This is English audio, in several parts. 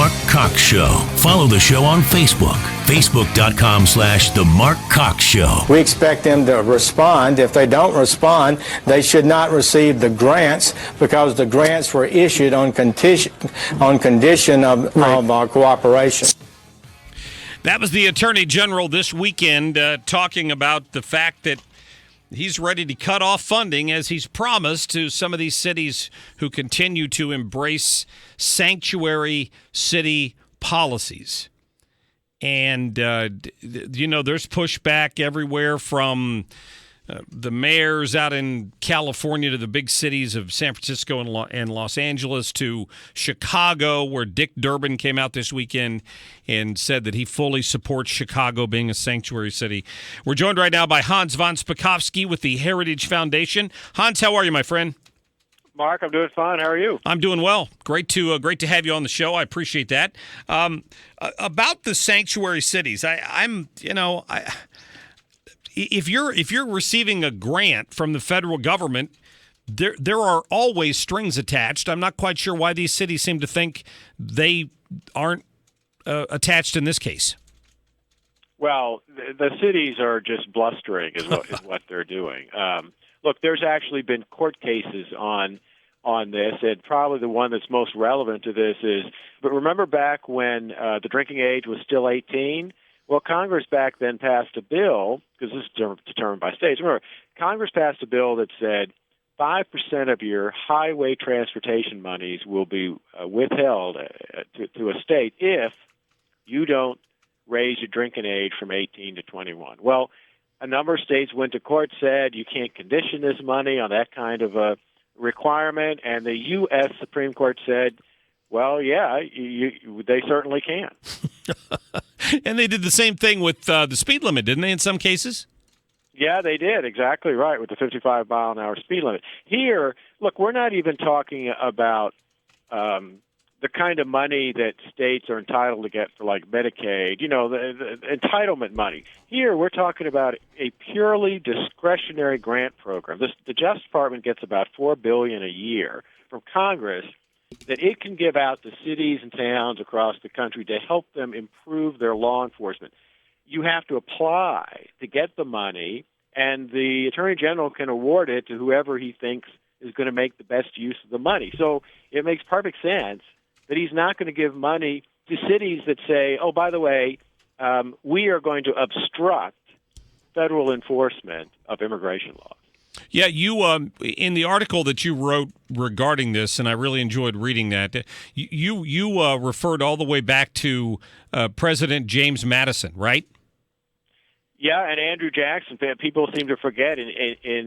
Mark Cox Show. Follow the show on Facebook. Facebook.com/The Mark Cox Show. We expect them to respond. If they don't respond, they should not receive the grants because the grants were issued on condition of cooperation. That was the Attorney General this weekend talking about the fact that he's ready to cut off funding, as he's promised, to some of these cities who continue to embrace sanctuary city policies. And, there's pushback everywhere from the mayors out in California to the big cities of San Francisco and Los Angeles to Chicago, where Dick Durbin came out this weekend and said that he fully supports Chicago being a sanctuary city. We're joined right now by Hans von Spakovsky with the Heritage Foundation. Hans, how are you, my friend? Mark, I'm doing fine. How are you? I'm doing well. Great to have you on the show. I appreciate that. About the sanctuary cities, if you're receiving a grant from the federal government, there are always strings attached. I'm not quite sure why these cities seem to think they aren't attached in this case. Well, the cities are just blustering is what they're doing. Look, there's actually been court cases on this, and probably the one that's most relevant to this is, but remember back when the drinking age was still 18? Well, Congress back then passed a bill, because this is determined by states. Remember, Congress passed a bill that said 5% of your highway transportation monies will be withheld to a state if you don't raise your drinking age from 18 to 21. Well, a number of states went to court, said you can't condition this money on that kind of a requirement, and the U.S. Supreme Court said, well, yeah, they certainly can. And they did the same thing with the speed limit, didn't they, in some cases? Yeah, they did. Exactly right, with the 55-mile-an-hour speed limit. Here, look, we're not even talking about the kind of money that states are entitled to get for, like, Medicaid, the entitlement money. Here, we're talking about a purely discretionary grant program. The Justice Department gets about $4 billion a year from Congress that it can give out to cities and towns across the country to help them improve their law enforcement. You have to apply to get the money, and the Attorney General can award it to whoever he thinks is going to make the best use of the money. So it makes perfect sense that he's not going to give money to cities that say, oh, by the way, we are going to obstruct federal enforcement of immigration laws. Yeah, you in the article that you wrote regarding this, and I really enjoyed reading that, you referred all the way back to President James Madison, right? Yeah, and Andrew Jackson. People seem to forget in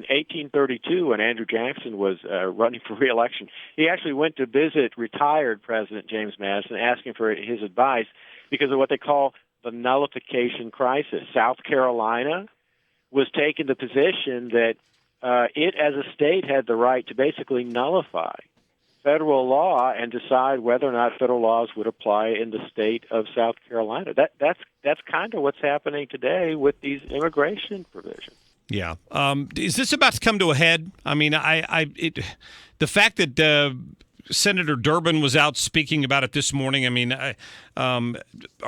1832, when Andrew Jackson was running for re-election, he actually went to visit retired President James Madison, asking for his advice because of what they call the nullification crisis. South Carolina was taking the position that it, as a state, had the right to basically nullify federal law and decide whether or not federal laws would apply in the state of South Carolina. That's kind of what's happening today with these immigration provisions. Yeah. Is this about to come to a head? I mean, the fact that Senator Durbin was out speaking about it this morning. I mean, are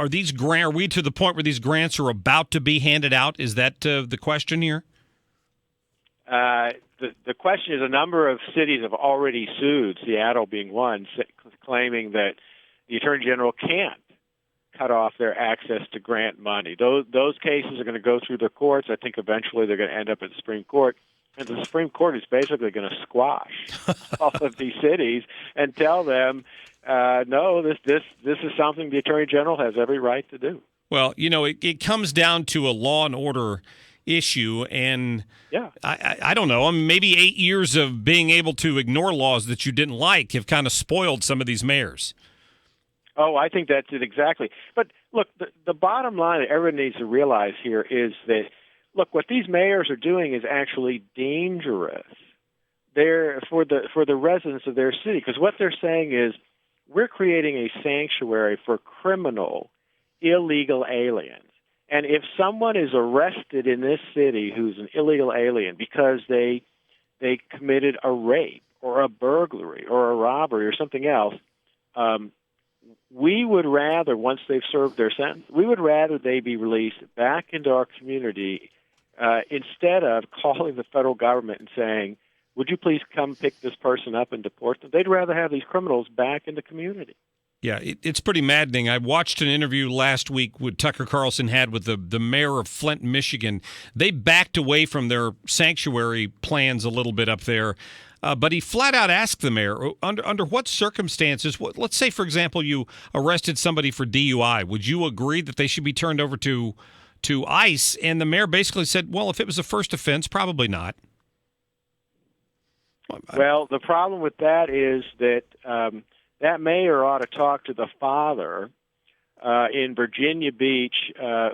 we to the point where these grants are about to be handed out? Is that the question here? The question is, a number of cities have already sued, Seattle being one, claiming that the Attorney General can't cut off their access to grant money. Those cases are going to go through the courts. I think eventually they're going to end up at the Supreme Court. And the Supreme Court is basically going to squash all of these cities and tell them, no, this is something the Attorney General has every right to do. Well, it comes down to a law and order issue, and yeah, I don't know. I mean, maybe 8 years of being able to ignore laws that you didn't like have kind of spoiled some of these mayors. Oh, I think that's it exactly. But look, the bottom line that everyone needs to realize here is that, look, what these mayors are doing is actually dangerous. They're for the residents of their city, because what they're saying is, we're creating a sanctuary for criminal, illegal aliens. And if someone is arrested in this city who's an illegal alien because they committed a rape or a burglary or a robbery or something else, we would rather, once they've served their sentence, we would rather they be released back into our community instead of calling the federal government and saying, would you please come pick this person up and deport them? They'd rather have these criminals back in the community. Yeah, it's pretty maddening. I watched an interview last week with Tucker Carlson had with the mayor of Flint, Michigan. They backed away from their sanctuary plans a little bit up there, but he flat out asked the mayor, under what circumstances, let's say, for example, you arrested somebody for DUI, would you agree that they should be turned over to ICE? And the mayor basically said, well, if it was a first offense, probably not. Well, the problem with that is that that mayor ought to talk to the father in Virginia Beach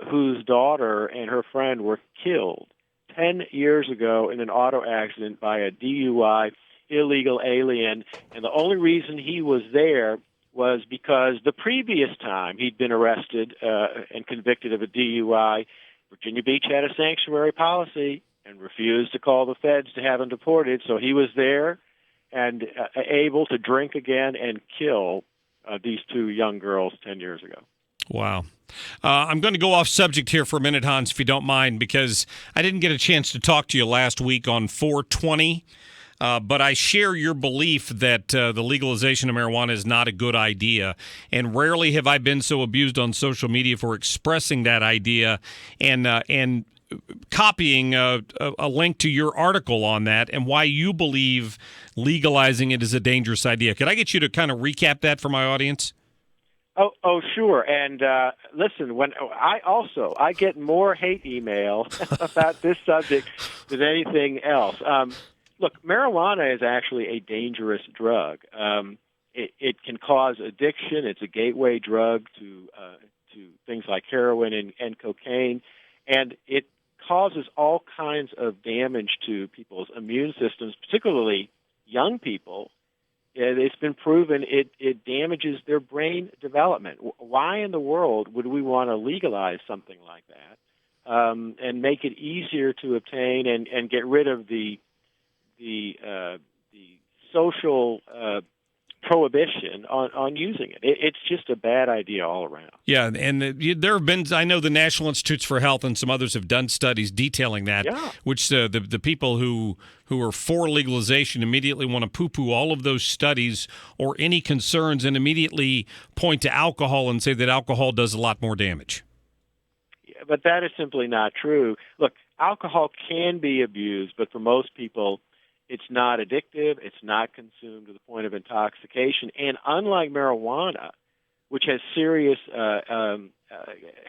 whose daughter and her friend were killed 10 years ago in an auto accident by a DUI illegal alien. And the only reason he was there was because the previous time he'd been arrested and convicted of a DUI, Virginia Beach had a sanctuary policy and refused to call the feds to have him deported. So he was there and able to drink again and kill these two young girls 10 years ago. Wow. I'm going to go off subject here for a minute, Hans, if you don't mind, because I didn't get a chance to talk to you last week on 420, but I share your belief that the legalization of marijuana is not a good idea, and rarely have I been so abused on social media for expressing that idea and copying a link to your article on that and why you believe legalizing it is a dangerous idea. Could I get you to kind of recap that for my audience? Oh, sure. And listen, when I get more hate email about this subject than anything else. Look, marijuana is actually a dangerous drug. It can cause addiction. It's a gateway drug to things like heroin and cocaine, and it causes all kinds of damage to people's immune systems, particularly young people. It's been proven it damages their brain development. Why in the world would we want to legalize something like that and make it easier to obtain and get rid of the social prohibition on using it? It's just a bad idea all around. Yeah, and there have been, I know the National Institutes for Health and some others have done studies detailing that, which the people who are for legalization immediately want to poo-poo all of those studies or any concerns and immediately point to alcohol and say that alcohol does a lot more damage. Yeah, but that is simply not true. Look, alcohol can be abused, but for most people, it's not addictive. It's not consumed to the point of intoxication. And unlike marijuana, which has serious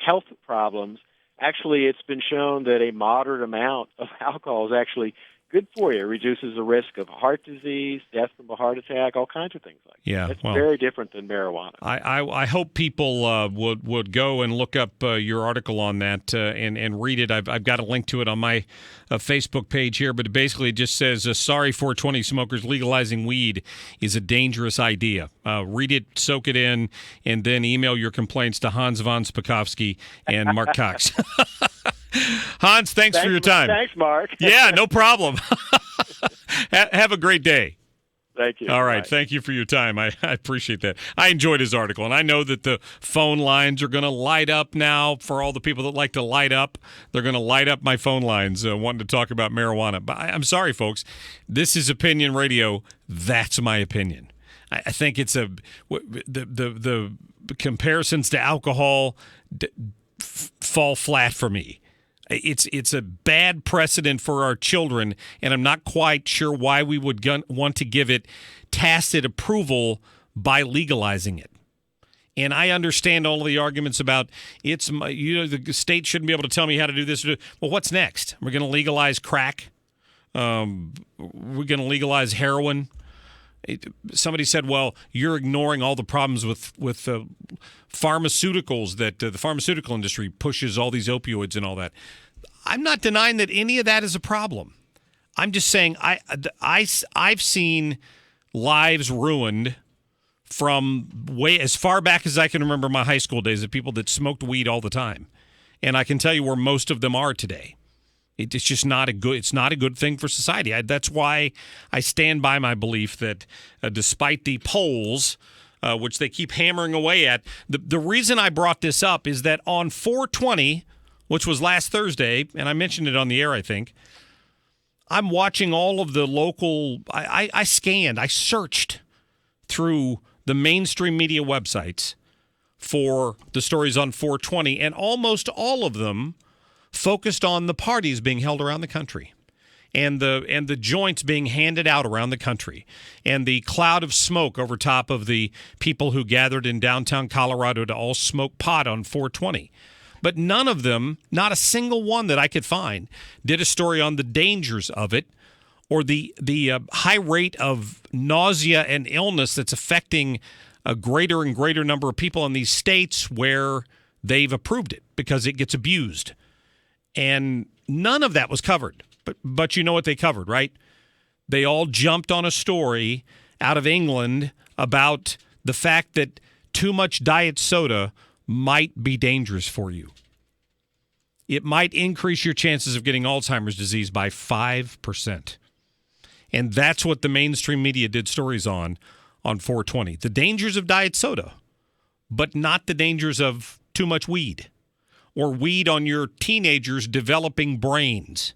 health problems, actually it's been shown that a moderate amount of alcohol is actually good for you. It reduces the risk of heart disease, death from a heart attack, all kinds of things like that. Yeah, it's very different than marijuana. I hope people would go and look up your article on that and read it. I've got a link to it on my Facebook page here, but it basically just says, sorry 420 smokers, legalizing weed is a dangerous idea. Read it, soak it in, and then email your complaints to Hans von Spakovsky and Mark Cox. Hans, thanks for your time. Thanks, Mark. Yeah, no problem. Have a great day. Thank you. All right. Bye. Thank you for your time. I appreciate that. I enjoyed his article, and I know that the phone lines are going to light up now for all the people that like to light up. They're going to light up my phone lines wanting to talk about marijuana. But I'm sorry, folks. This is opinion radio. That's my opinion. I think it's the comparisons to alcohol fall flat for me. It's a bad precedent for our children, and I'm not quite sure why we would want to give it tacit approval by legalizing it. And I understand all of the arguments about the state shouldn't be able to tell me how to do this. Well, what's next? We're going to legalize crack. We're going to legalize heroin. Somebody said, well, you're ignoring all the problems with pharmaceuticals, that the pharmaceutical industry pushes all these opioids and all that. I'm not denying that any of that is a problem. I'm just saying I've seen lives ruined from way as far back as I can remember my high school days of people that smoked weed all the time. And I can tell you where most of them are today. It's just not a good thing for society. That's why I stand by my belief that despite the polls which they keep hammering away at. The reason I brought this up is that on 4/20, which was last Thursday, and I mentioned it on the air, I think, I'm watching all of the local, I searched through the mainstream media websites for the stories on 4/20, and almost all of them focused on the parties being held around the country and the joints being handed out around the country and the cloud of smoke over top of the people who gathered in downtown Colorado to all smoke pot on 4/20. But none of them, not a single one that I could find, did a story on the dangers of it or the high rate of nausea and illness that's affecting a greater and greater number of people in these states where they've approved it because it gets abused. And none of that was covered. But you know what they covered, right? They all jumped on a story out of England about the fact that too much diet soda might be dangerous for you. It might increase your chances of getting Alzheimer's disease by 5%. And that's what the mainstream media did stories on 4/20. The dangers of diet soda, but not the dangers of too much weed or weed on your teenagers' developing brains.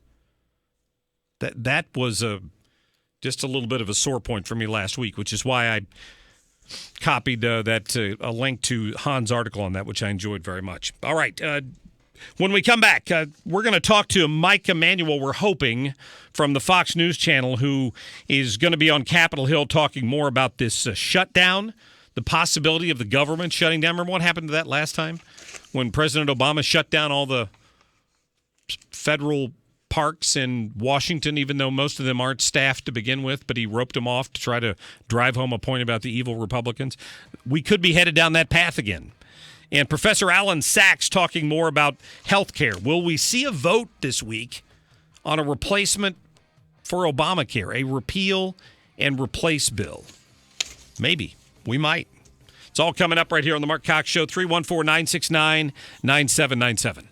That was just a little bit of a sore point for me last week, which is why I copied a link to Han's article on that, which I enjoyed very much. All right. When we come back, we're going to talk to Mike Emanuel, we're hoping, from the Fox News Channel, who is going to be on Capitol Hill talking more about this shutdown, the possibility of the government shutting down. Remember what happened to that last time when President Obama shut down all the federal parks in Washington, even though most of them aren't staffed to begin with, but he roped them off to try to drive home a point about the evil Republicans? We could be headed down that path again. And Professor Alan Sachs talking more about health care. Will we see a vote this week on a replacement for Obamacare, a repeal and replace bill? Maybe. We might. It's all coming up right here on the Mark Cox Show, 314-969-9797.